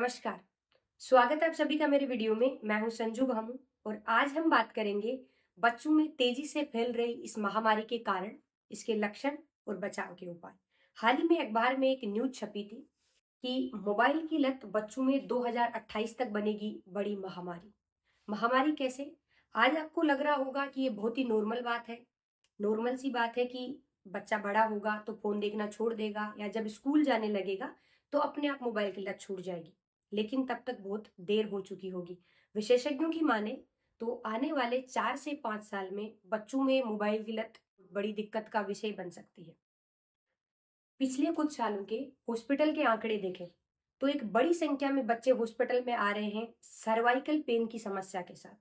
नमस्कार। स्वागत है आप सभी का मेरे वीडियो में। मैं हूं संजू भामू और आज हम बात करेंगे बच्चों में तेजी से फैल रही इस महामारी के कारण, इसके लक्षण और बचाव के उपाय। हाल ही में अखबार में एक न्यूज छपी थी कि मोबाइल की लत बच्चों में 2028 तक बनेगी बड़ी महामारी। महामारी कैसे? आज आपको लग रहा होगा कि ये बहुत ही नॉर्मल बात है। नॉर्मल सी बात है कि बच्चा बड़ा होगा तो फोन देखना छोड़ देगा या जब स्कूल जाने लगेगा तो अपने आप मोबाइल की लत छूट जाएगी। लेकिन तब तक बहुत देर हो चुकी होगी। विशेषज्ञों की माने तो आने वाले 4 से 5 साल में बच्चों में मोबाइल की लत बड़ी दिक्कत का विषय बन सकती है। पिछले कुछ सालों के हॉस्पिटल के आंकड़े देखें तो एक बड़ी संख्या में बच्चे हॉस्पिटल में आ रहे हैं सर्वाइकल पेन की समस्या के साथ।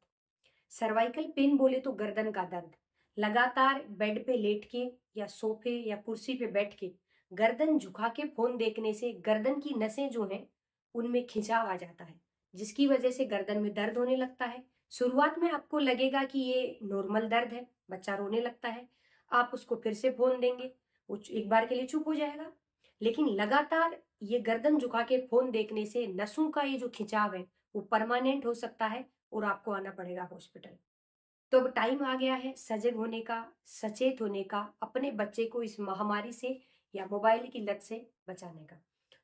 सर्वाइकल पेन बोले तो गर्दन का दर्द। लगातार बेड पे लेट के या सोफे या कुर्सी पे बैठ के गर्दन झुका के फोन देखने से गर्दन की नसें जो हैं उनमें खिंचाव आ जाता है, जिसकी वजह से गर्दन में दर्द होने लगता है। शुरुआत में आपको लगेगा कि ये नॉर्मल दर्द है, बच्चा रोने लगता है। आप उसको फिर से फोन देंगे, वो एक बार के लिए चुप हो जाएगा। लेकिन लगातार ये गर्दन झुका के फोन देखने से नसों का ये जो खिंचाव है वो परमानेंट हो सकता है और आपको आना पड़ेगा हॉस्पिटल। तो अब टाइम आ गया है सजग होने का, सचेत होने का, अपने बच्चे को इस महामारी से या मोबाइल की लत से बचाने का।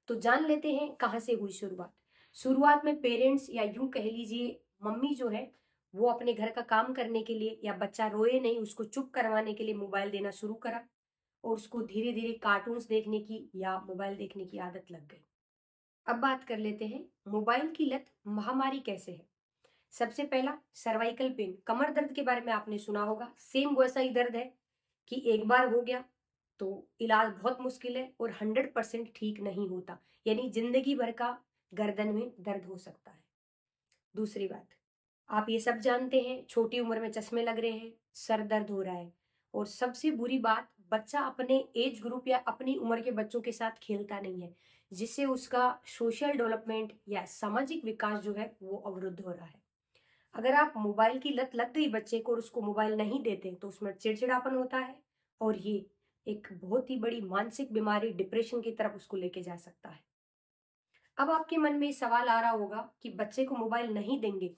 तो जान लेते हैं कहाँ से हुई शुरुआत। शुरुआत में पेरेंट्स या यूं कह लीजिए मम्मी जो है वो अपने घर का काम करने के लिए या बच्चा रोए नहीं उसको चुप करवाने के लिए मोबाइल देना शुरू करा और उसको धीरे धीरे कार्टून्स देखने की या मोबाइल देखने की आदत लग गई। अब बात कर लेते हैं मोबाइल की लत महामारी कैसे है। सबसे पहला सर्वाइकल पेन, कमर दर्द के बारे में आपने सुना होगा। सेम वैसा ही दर्द है कि एक बार हो गया तो इलाज बहुत मुश्किल है और 100% ठीक नहीं होता, यानी जिंदगी भर का गर्दन में दर्द हो सकता है। दूसरी बात, आप ये सब जानते हैं छोटी उम्र में चश्मे लग रहे हैं, सर दर्द हो रहा है और सबसे बुरी बात बच्चा अपने एज ग्रुप या अपनी उम्र के बच्चों के साथ खेलता नहीं है, जिससे उसका सोशल डेवलपमेंट या सामाजिक विकास जो है वो अवरुद्ध हो रहा है। अगर आप मोबाइल की लत लग गई बच्चे को और उसको मोबाइल नहीं देते तो उसमें चिड़चिड़ापन होता है और ये एक बहुत ही बड़ी मानसिक बीमारी डिप्रेशन की तरफ उसको लेके जा सकता है। अब आपके मन में सवाल आ रहा होगा कि बच्चे को मोबाइल नहीं देंगे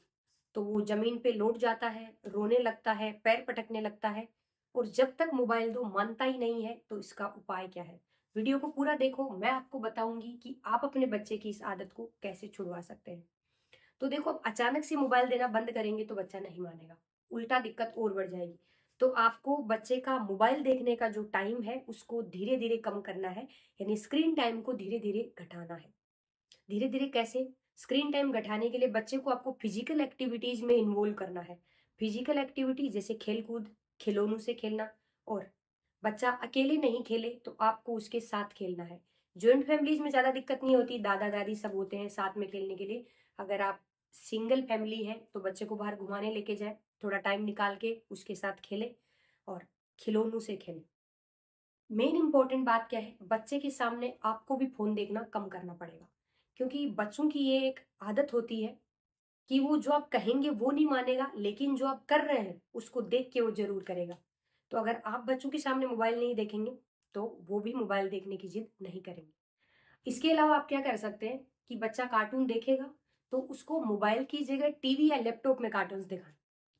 तो वो जमीन पे लौट जाता है, रोने लगता है, पैर पटकने लगता है और जब तक मोबाइल दो मानता ही नहीं है, तो इसका उपाय क्या है? वीडियो को पूरा देखो, मैं आपको बताऊंगी कि आप अपने बच्चे की इस आदत को कैसे छुड़वा सकते हैं। तो देखो, अब अचानक से मोबाइल देना बंद करेंगे तो बच्चा नहीं मानेगा, उल्टा दिक्कत और बढ़ जाएगी। तो आपको बच्चे का मोबाइल देखने का जो टाइम है उसको धीरे धीरे कम करना है, यानी स्क्रीन टाइम को धीरे धीरे घटाना है। धीरे धीरे कैसे? स्क्रीन टाइम घटाने के लिए बच्चे को आपको फिजिकल एक्टिविटीज में इन्वॉल्व करना है। फिजिकल एक्टिविटी जैसे खेल कूद, खिलौनों से खेलना, और बच्चा अकेले नहीं खेले तो आपको उसके साथ खेलना है। ज्वाइंट फैमिलीज में ज्यादा दिक्कत नहीं होती, दादा दादी सब होते हैं साथ में खेलने के लिए। अगर आप सिंगल फैमिली है तो बच्चे को बाहर घुमाने लेके जाए, थोड़ा टाइम निकाल के उसके साथ खेले और खिलौनों से खेले। मेन इंपॉर्टेंट बात क्या है, बच्चे के सामने आपको भी फोन देखना कम करना पड़ेगा, क्योंकि बच्चों की ये एक आदत होती है कि वो जो आप कहेंगे वो नहीं मानेगा, लेकिन जो आप कर रहे हैं उसको देख के वो जरूर करेगा। तो अगर आप बच्चों के सामने मोबाइल नहीं देखेंगे तो वो भी मोबाइल देखने की जिद नहीं करेंगे। इसके अलावा आप क्या कर सकते हैं कि बच्चा कार्टून देखेगा तो उसको मोबाइल की जगह टीवी या लैपटॉप में कार्टून्स दिखाएं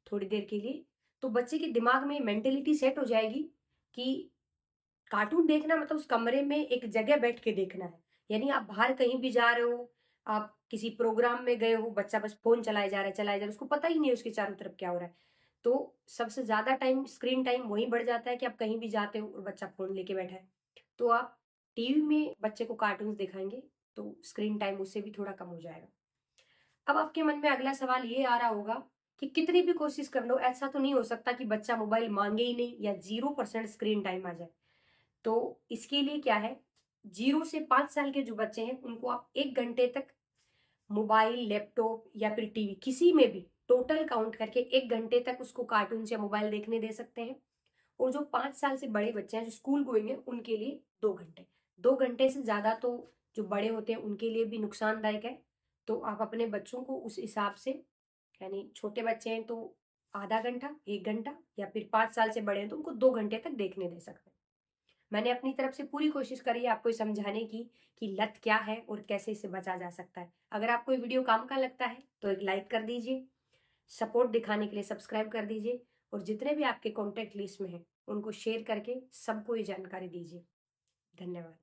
थोड़ी देर के लिए। तो बच्चे के दिमाग में मेंटेलिटी सेट हो जाएगी कि कार्टून देखना मतलब उस कमरे में एक जगह बैठ के देखना है। यानी आप बाहर कहीं भी जा रहे हो, आप किसी प्रोग्राम में गए हो, बच्चा बस फोन चलाए जा रहा है, उसको पता ही नहीं है उसके चारों तरफ क्या हो रहा है। तो सबसे ज्यादा टाइम स्क्रीन टाइम वहीं बढ़ जाता है कि आप कहीं भी जाते हो और बच्चा फोन लेके बैठा है। तो आप टीवी में बच्चे को कार्टून दिखाएंगे तो स्क्रीन टाइम उससे भी थोड़ा कम हो जाएगा। अब आपके मन में अगला सवाल ये आ रहा होगा कि कितनी भी कोशिश कर लो ऐसा तो नहीं हो सकता कि बच्चा मोबाइल मांगे ही नहीं या 0% स्क्रीन टाइम आ जाए। तो इसके लिए क्या है, 0 से 5 साल के जो बच्चे हैं उनको आप 1 घंटे तक मोबाइल, लैपटॉप या फिर टीवी किसी में भी टोटल काउंट करके 1 घंटे तक उसको कार्टून या मोबाइल देखने दे सकते हैं। और जो 5 साल से बड़े बच्चे हैं जो स्कूल गोइंग है उनके लिए 2 घंटे। 2 घंटे से ज्यादा तो जो बड़े होते हैं उनके लिए भी नुकसानदायक है। तो आप अपने बच्चों को उस हिसाब से, यानी छोटे बच्चे हैं तो आधा घंटा, 1 घंटा, या फिर 5 साल से बड़े हैं तो उनको 2 घंटे तक देखने दे सकते हैं। मैंने अपनी तरफ से पूरी कोशिश करी है आपको समझाने की कि लत क्या है और कैसे इसे बचा जा सकता है। अगर आपको ये वीडियो काम का लगता है तो एक लाइक कर दीजिए, सपोर्ट दिखाने के लिए सब्सक्राइब कर दीजिए और जितने भी आपके कॉन्टैक्ट लिस्ट में हैं उनको शेयर करके सबको ये जानकारी दीजिए। धन्यवाद।